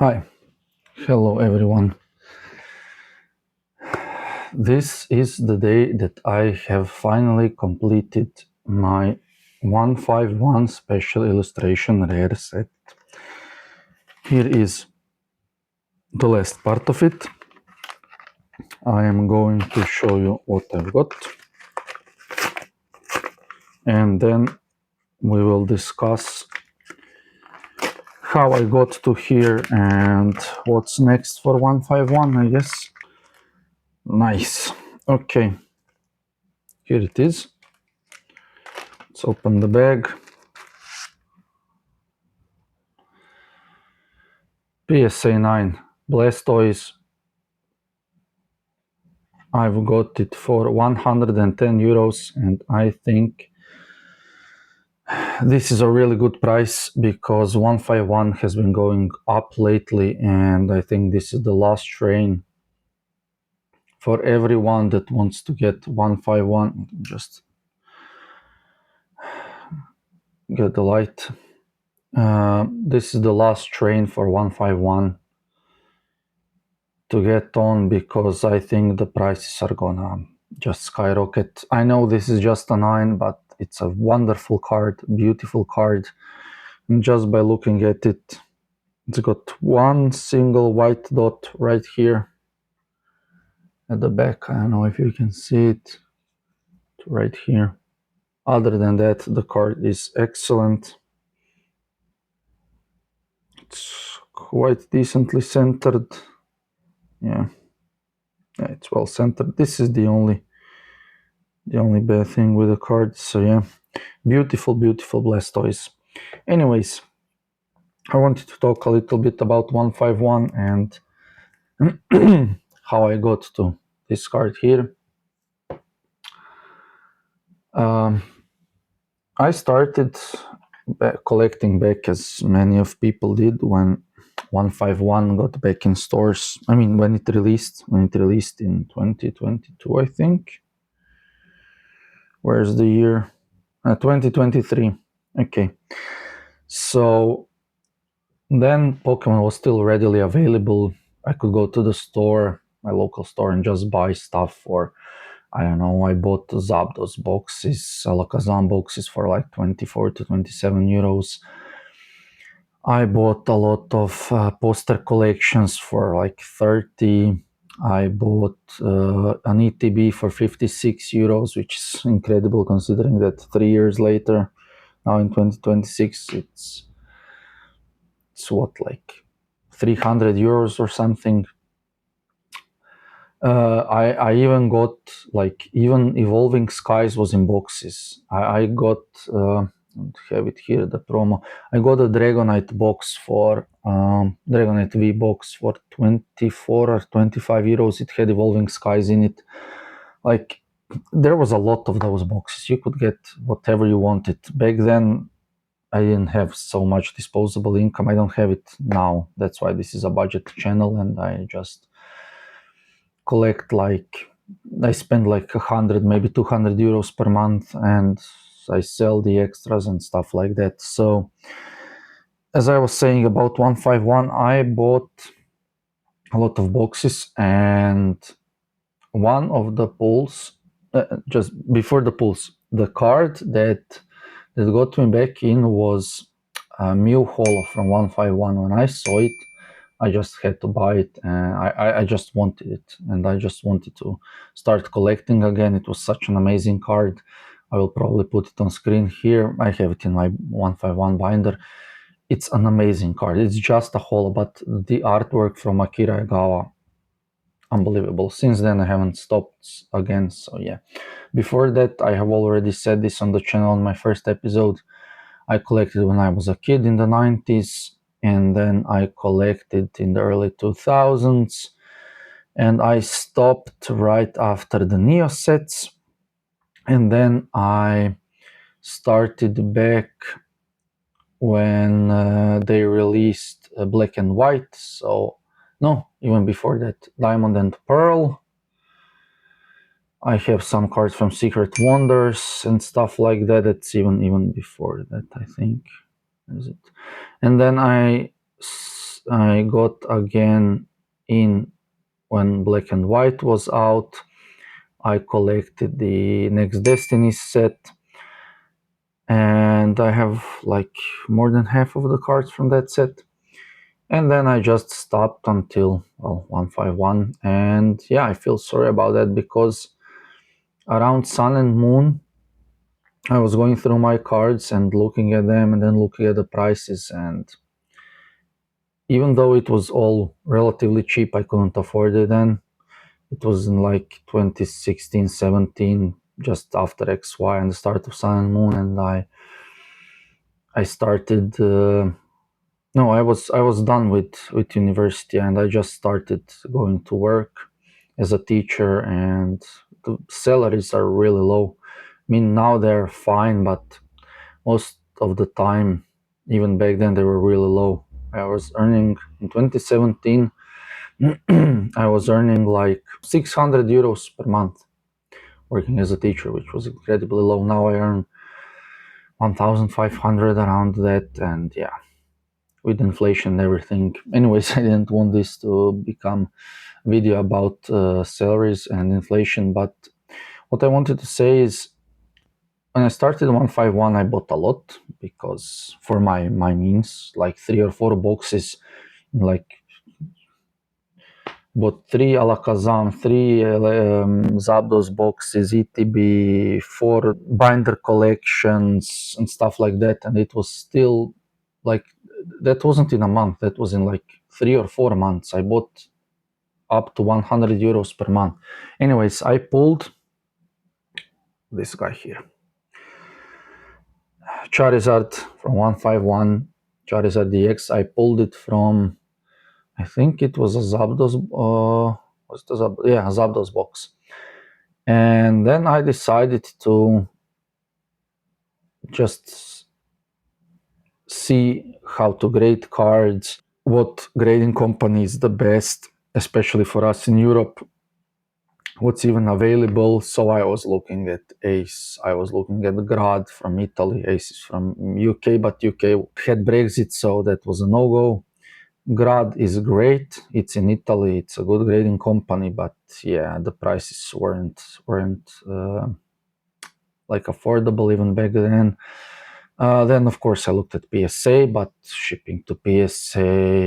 Hi, hello everyone. This is the day that I have finally completed my 151 special illustration rare set. Here is the last part of it. I am going to show you what I've got, and then we will discuss how I got to here and what's next for 151, I guess. Nice. Okay, here it is. Let's open the bag. PSA 9 Blastoise. I've got it for 110 euros, and I think this is a really good price because 151 has been going up lately, and I think this is the last train for everyone that wants to get 151. Just get the light. This is the last train for 151 to get on because I think the prices are gonna just skyrocket. I know this is just a 9, but it's a wonderful card, beautiful card. And just by looking at it, it's got one single white dot right here at the back. I don't know if you can see it right here. Other than that, the card is excellent. It's quite decently centered. Yeah, it's well centered. This is the only bad thing with the card. So yeah, beautiful Blastoise. Anyways, I wanted to talk a little bit about 151 and how I got to this card here. I started collecting back, as many of people did, when 151 got back in stores. I mean, when it released in 2022, I think. Where's the year? 2023. Okay. So then Pokemon was still readily available. I could go to the store, my local store, and just buy stuff for, I don't know, I bought Zapdos boxes, Alakazam boxes for like 24 to 27 euros. I bought a lot of poster collections for like 30. I bought an ETB for 56 euros, which is incredible considering that 3 years later, now in 2026, it's what, like 300 euros or something. I even got, like, even Evolving Skies was in boxes. I got, I don't have it here, the promo. I got a Dragonite box for, Dragonite V box for 24 or 25 euros. It had Evolving Skies in it. Like, there was a lot of those boxes. You could get whatever you wanted. Back then, I didn't have so much disposable income. I don't have it now. That's why this is a budget channel, and I just collect, like, I spend like 100, maybe 200 euros per month, and I sell the extras and stuff like that. So as I was saying about 151, I bought a lot of boxes, and one of the pulls, just before the pulls, the card that got me back in was a Mew Holo from 151. When I saw it, I just had to buy it, and I just wanted it, and I just wanted to start collecting again. It was such an amazing card. I will probably put it on screen here. I have it in my 151 binder. It's an amazing card. It's just a holo, but the artwork from Akira Egawa, unbelievable. Since then, I haven't stopped again, so yeah. Before that, I have already said this on the channel in my first episode. I collected when I was a kid in the 90s, and then I collected in the early 2000s, and I stopped right after the Neo sets, and then I started back when they released Black and White. So no, even before that, Diamond and Pearl. I have some cards from Secret Wonders and stuff like that. It's even before that, I think. Is it? And then I I got again in when Black and White was out. I collected the Next Destiny set, and I have like more than half of the cards from that set. And then I just stopped until, well, 151. And yeah, I feel sorry about that because around Sun and Moon, I was going through my cards and looking at them and then looking at the prices. And even though it was all relatively cheap, I couldn't afford it then. It was in like 2016, 17, just after XY and the start of Sun and Moon. And I started no, I was done with university, and I just started going to work as a teacher, and the salaries are really low. I mean, now they're fine, but most of the time, even back then, they were really low. I was earning in 2017, I was earning like 600 euros per month working as a teacher, which was incredibly low. Now I earn 1,500 around that, and yeah, with inflation and everything. Anyways, I didn't want this to become a video about salaries and inflation, but what I wanted to say is when I started 151, I bought a lot because for my means, like 3 or 4 boxes, like bought 3 Alakazam, 3 Zapdos boxes, ETB, 4 binder collections and stuff like that, and it was still like that wasn't in a month, that was in like 3 or 4 months. I bought up to 100 euros per month. Anyways, I pulled this guy here, Charizard from 151, Charizard DX. I pulled it from, I think it was a Zapdos, Zapdos box. And then I decided to just see how to grade cards, what grading company is the best, especially for us in Europe, what's even available. So I was looking at Ace, I was looking at Grad from Italy, Ace is from UK, but UK had Brexit, so that was a no-go. Grad is great, it's in Italy, it's a good grading company, but yeah, the prices weren't like affordable even back then. Then of course I looked at PSA, but shipping to PSA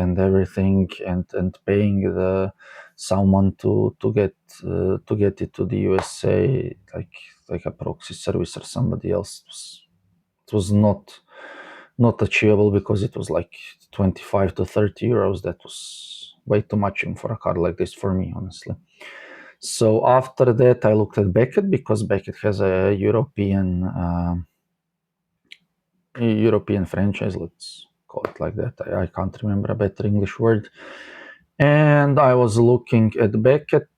and everything, and paying the someone to get it to the USA, like a proxy service or somebody else, it was not achievable because it was like 25 to 30 euros. That was way too much even for a card like this for me, honestly. So after that, I looked at Beckett because Beckett has a European franchise, let's call it like that. I can't remember a better English word. And I was looking at Beckett,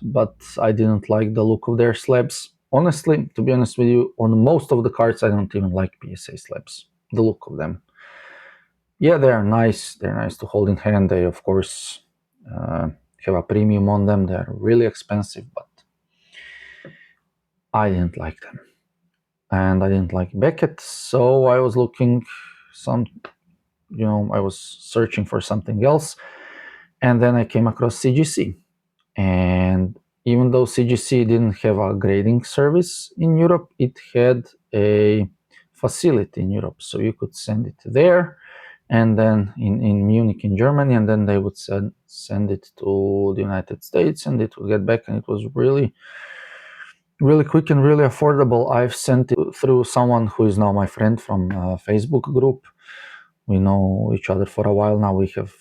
but I didn't like the look of their slabs. Honestly, to be honest with you, on most of the cards, I don't even like PSA slabs, the look of them. Yeah, they're nice. They're nice to hold in hand. They, of course, have a premium on them. They're really expensive, but I didn't like them. And I didn't like Beckett, so I was looking I was searching for something else, and then I came across CGC. And even though CGC didn't have a grading service in Europe, it had a facility in Europe, so you could send it there, and then in Munich in Germany, and then they would send it to the United States, and it would get back, and it was really quick and really affordable. I've sent it through someone who is now my friend from a Facebook group. We know each other for a while now. We have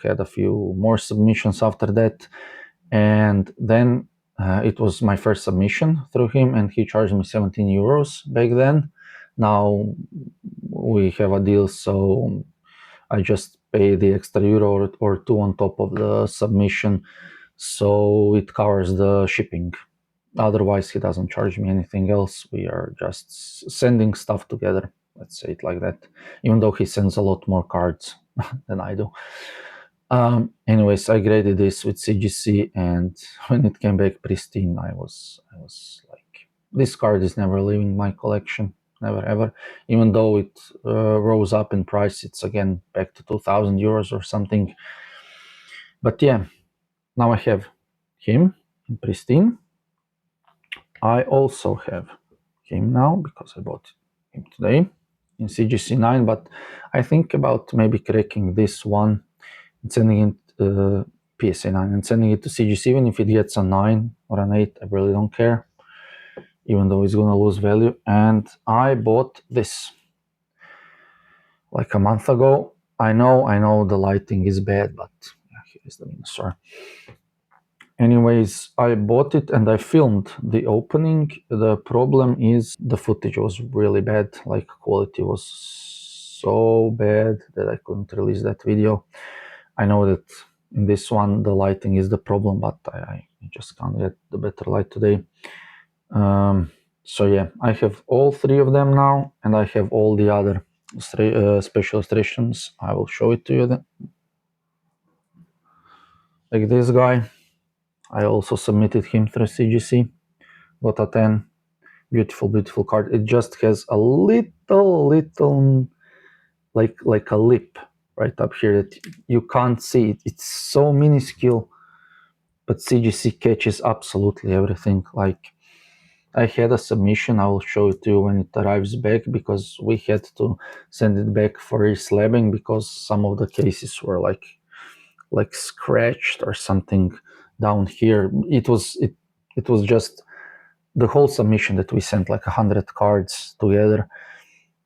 had a few more submissions after that, and then it was my first submission through him, and he charged me 17 euros back then. Now we have a deal, so I just pay the extra euro or two on top of the submission, so it covers the shipping. Otherwise, he doesn't charge me anything else. We are just sending stuff together. Let's say it like that. Even though he sends a lot more cards than I do. Anyways, I graded this with CGC, and when it came back pristine, I was like, this card is never leaving my collection. never ever. Even though it rose up in price, it's again back to 2,000 euros or something. But yeah, now I have him in pristine. I also have him now because I bought him today in CGC 9, but I think about maybe cracking this one and sending it PSA 9 and sending it to CGC. Even if it gets a 9 or an 8, I really don't care, even though it's gonna lose value. And I bought this like a month ago. I know the lighting is bad, but yeah, here's the Venusaur. Anyways, I bought it and I filmed the opening. The problem is the footage was really bad, like quality was so bad that I couldn't release that video. I know that in this one the lighting is the problem, but I just can't get the better light today. So yeah, I have all three of them now, and I have all the other special illustrations. I will show it to you then. Like this guy, I also submitted him through CGC. Got a 10. Beautiful card. It just has a little like a lip right up here that you can't see it. It's so minuscule, but CGC catches absolutely everything. Like I had a submission, I will show it to you when it arrives back, because we had to send it back for reslabbing because some of the cases were like scratched or something down here. It was just the whole submission that we sent, like 100 cards together.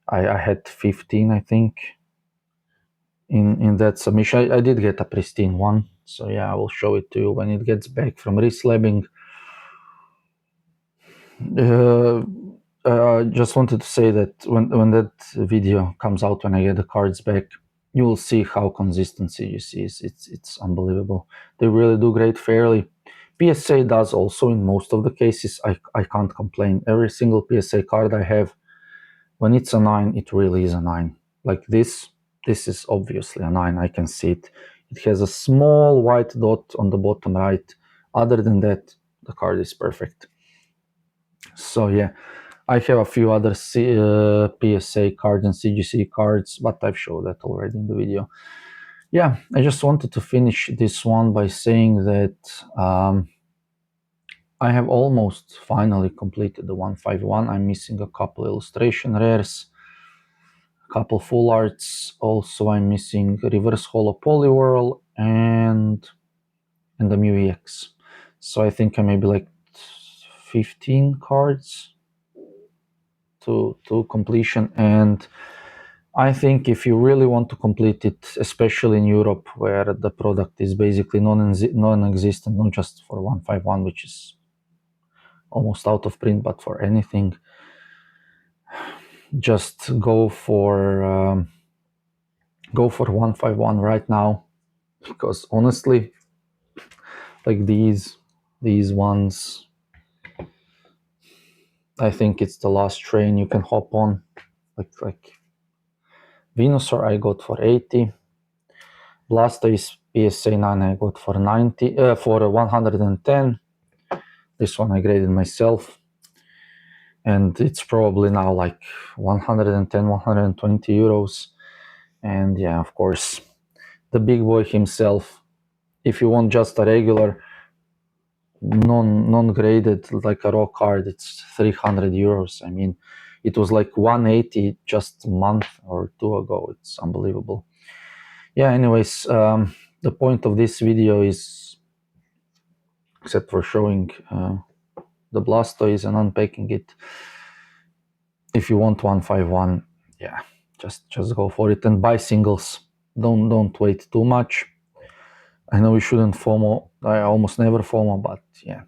I had 15, I think, in that submission. I did get a pristine one, so yeah, I will show it to you when it gets back from reslabbing. Just wanted to say that when that video comes out, when I get the cards back, you will see how consistent CGC is. It's unbelievable. They really do great fairly. PSA does also in most of the cases. I can't complain. Every single PSA card I have, when it's a 9, it really is a 9. Like this is obviously a 9. I can see it. It has a small white dot on the bottom right. Other than that, the card is perfect. So yeah, I have a few other PSA cards and CGC cards, but I've showed that already in the video. Yeah, I just wanted to finish this one by saying that I have almost finally completed the 151. I'm missing a couple illustration rares, a couple full arts. Also, I'm missing reverse holo Poliwhirl and the Mew EX. So I think I maybe like 15 cards to completion. And I think if you really want to complete it, especially in Europe, where the product is basically non-existent, not just for 151, which is almost out of print, but for anything, just go for 151 right now, because honestly, like these ones, I think it's the last train you can hop on. Like Venusaur I got for 80. Blastoise PSA 9 I got for 90, for 110. This one I graded myself, and it's probably now like 110, 120 euros. And yeah, of course, the big boy himself, if you want just a regular non-graded, like a raw card, it's 300 euros. I mean, it was like 180 just a month or two ago. It's unbelievable. Yeah, anyways, the point of this video is, except for showing the Blastoise and unpacking it, if you want 151, yeah, just go for it and buy singles. Don't wait too much. I know you shouldn't FOMO. I almost never FOMO, but yeah,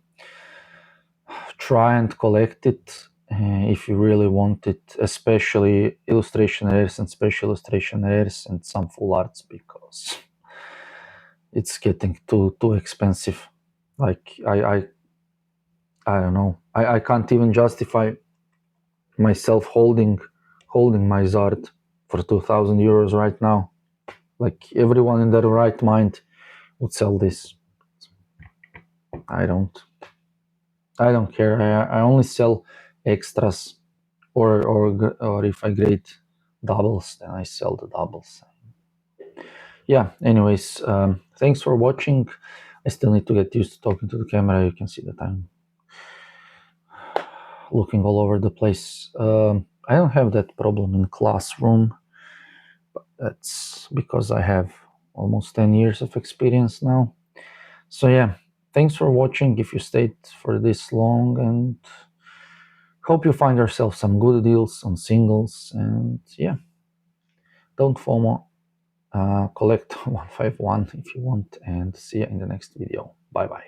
try and collect it if you really want it, especially illustration rares and special illustration rares and some full arts, because it's getting too expensive. Like I don't know. I can't even justify myself holding my Zard for 2,000 euros right now. Like everyone in their right mind would sell this. I don't care. I only sell extras or if I grade doubles, then I sell the doubles. Yeah, anyways, thanks for watching. I still need to get used to talking to the camera. You can see that I'm looking all over the place. I don't have that problem in classroom. That's because I have almost 10 years of experience now. So yeah, thanks for watching if you stayed for this long, and hope you find yourself some good deals on singles. And yeah, don't FOMO. Collect 151 if you want, and see you in the next video. Bye bye.